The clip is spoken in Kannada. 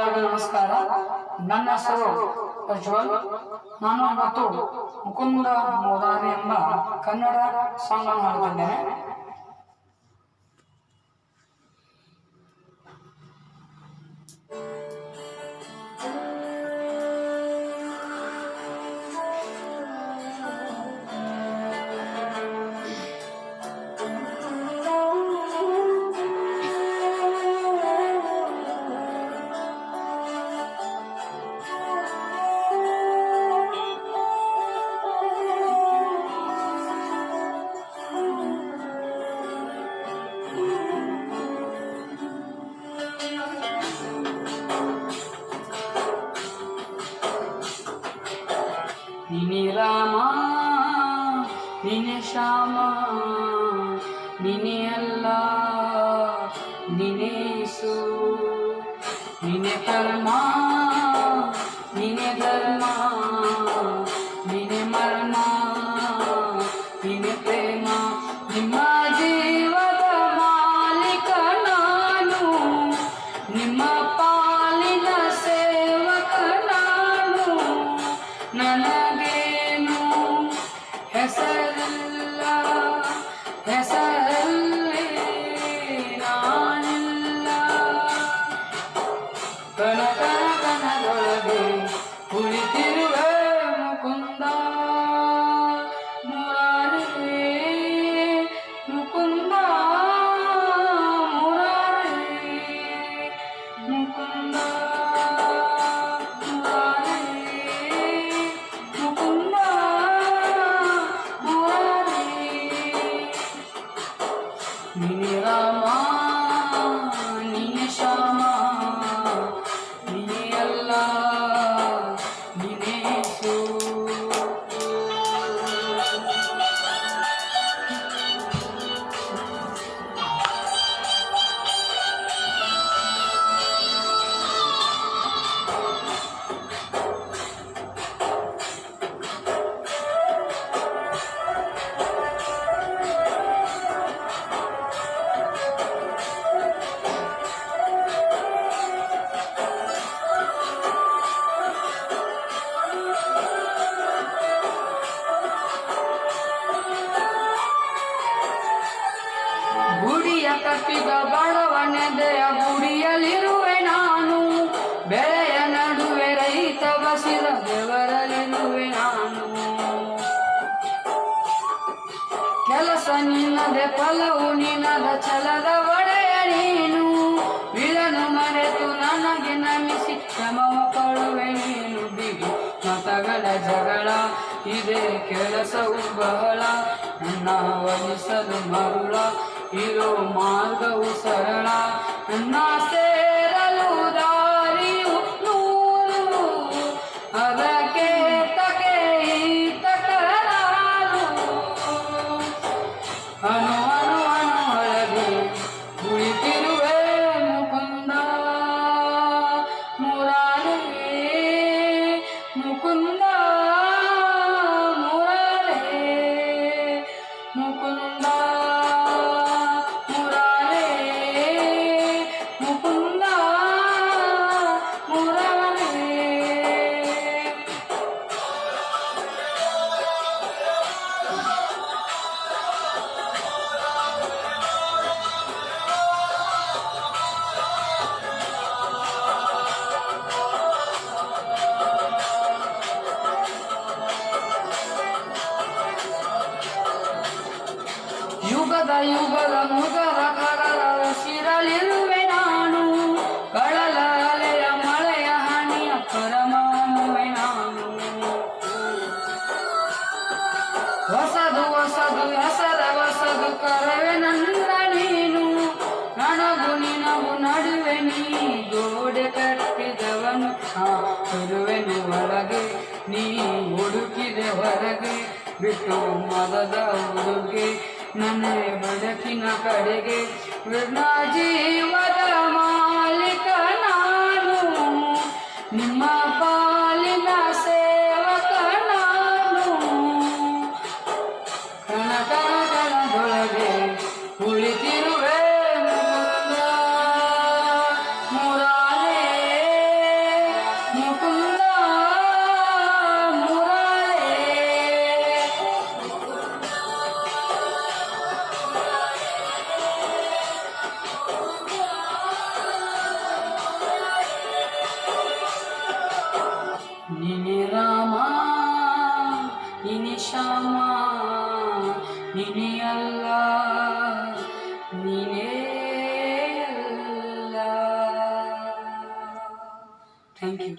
ಎಲ್ಲರಿಗೂ ನಮಸ್ಕಾರ. ನನ್ನ ಹೆಸರು ಪ್ರಜ್ವಲ್. ನಾನು ಇವತ್ತು ಮುಕುಂದ ಮುರಾರಿ ಎಂಬ ಕನ್ನಡ ಸಾಂಗ್ ಅನ್ನು ಹಾಡುತ್ತಿದ್ದೇನೆ. ನೀನೆ ರಾಮ, ನೀನೆ ಶ್ಯಾಮ, ನೀನೆ ಅಲ್ಲ, ನೀನೆ ಯೇಸು. ನೀನೆ ಕರ್ಮ, ನೀನೆ ಧರ್ಮ, ನೀನೆ ಮರ್ಮ, ನೀನೆ ಪ್ರೇಮ. ನಿಮ್ಮ ಜೀವದ ಮಾಲೀಕ ನಾನು, ನಿಮ್ಮ ಪಾಲಿನ ಸೇವಕ ನಾನು. ನನಗೇನು ಹೆಸರಿಲ್ಲ, ಹೆಸರಲ್ಲಿ ನಾನಿಲ್ಲ. ಕನಕನದೊಳಗೆ ಕುಳಿತಿರುವೆ ಮುಕುಂದ ಮುರಾರಿ, ಮುಕುಂದ ಮುರಾರಿ, ಮುಕುಂದ ಮುರಾರಿ, ಮುಕುಂದ ಮುರಾರಿ. ನೀನೆ ರಾಮ, ನೀನೆ ಶ್ಯಾಮ, ನೀನೆ ಅಲ್ಲ, ನೀನೆ ಯೇಸು. ಗುಡಿಯ ಕಟ್ಟಿದ ಬಡವನೆದೆಯ ಗುಡಿಯಲ್ಲಿರುವೆ ನಾನು. ಬೆಳೆಯ ನಡುವೆ ರೈತ ಬಸಿದ ಬೆವರಲ್ಲಿರುವೆ ನಾನು. ಕೆಲಸ ನಿನ್ನದೆ ಫಲವು ನಿನ್ನದ ಛಲದ ಒಡೆಯ ನೀನು. ವಿಳನು ಮರೆತು ನನಗೆ ನಮಿಸಿ ಶ್ರಮವ ಕೊಡುವೆ ನೀನು. ಬಿಗಿ ಮತಗಳ ಜಗಳ ಇದೇ ಕೆಲಸವು ಬಹಳ. ನನ್ನ ವಹಿಸಲು ಮರುಳ ಇರೋ ಮಾರ್ಗವು ಸರಳ. ನನ್ನ ಸೇರಲು ದಾರಿಯು ನೂರು, ಅದಕ್ಕೆ ತಕೆ ತಕರಾರು. ಅನು ಅನು ಅನು ಒಳಗೆ ಕುಳಿತಿರುವೆ ಮುಕುಂದ ಮುರಾರಿ, ಮುಕುಂದ ಮುರಾರಿ, ಮುಕುಂದ ಮುರಾರಿ, ಮುಕುಂದ ಮುರಾರಿ. ಯುಗದ ಯುಗದ ಮುಗದ ಕರಳ ಉಸಿರಲಿರುವೆ ನಾನು. ಕಡಲ ಅಲೆಯ ಮಳೆಯ ಹನಿಯ ಪರಮಾಣುವೆ ನಾನು. ಹೊಸದು ಹೊಸದು ಹೆಸರ ಹೊಸದು ಕರವೆ ನನ್ನ ನೀನು. ನನಗೂ ನಿನಗೂ ನಡುವೆ ನೀ ಗೋಡೆ ಕಟ್ಟಿದವನು. ಇರುವೆನು ಒಳಗೆ, ನೀ ಹುಡುಕಿದೆ ಹೊರಗೆ. ಬಿಟ್ಟು ಮದದ ಹುಡುಗೆ ನನ್ನ ಬದುಕಿನ ಕಡೆಗೆ. ನನ್ನ ಜೀವದ ಮಾಲೀಕ ನಾನು, ನಿಮ್ಮ ಪಾಲಿನ ಸೇವಕ ನಾನು. ಕನಕನದೊಳಗೆ ಕುಳಿತಿರುವೆ ಮುಕುಂದ ಮುರಾರಿ, ನೀನೇ ರಾಮ, ನೀನೇ ಶ್ಯಾಮ, ನೀನೇ ಅಲ್ಲ, ನೀನೇ ಅಲ್ಲ. Thank you.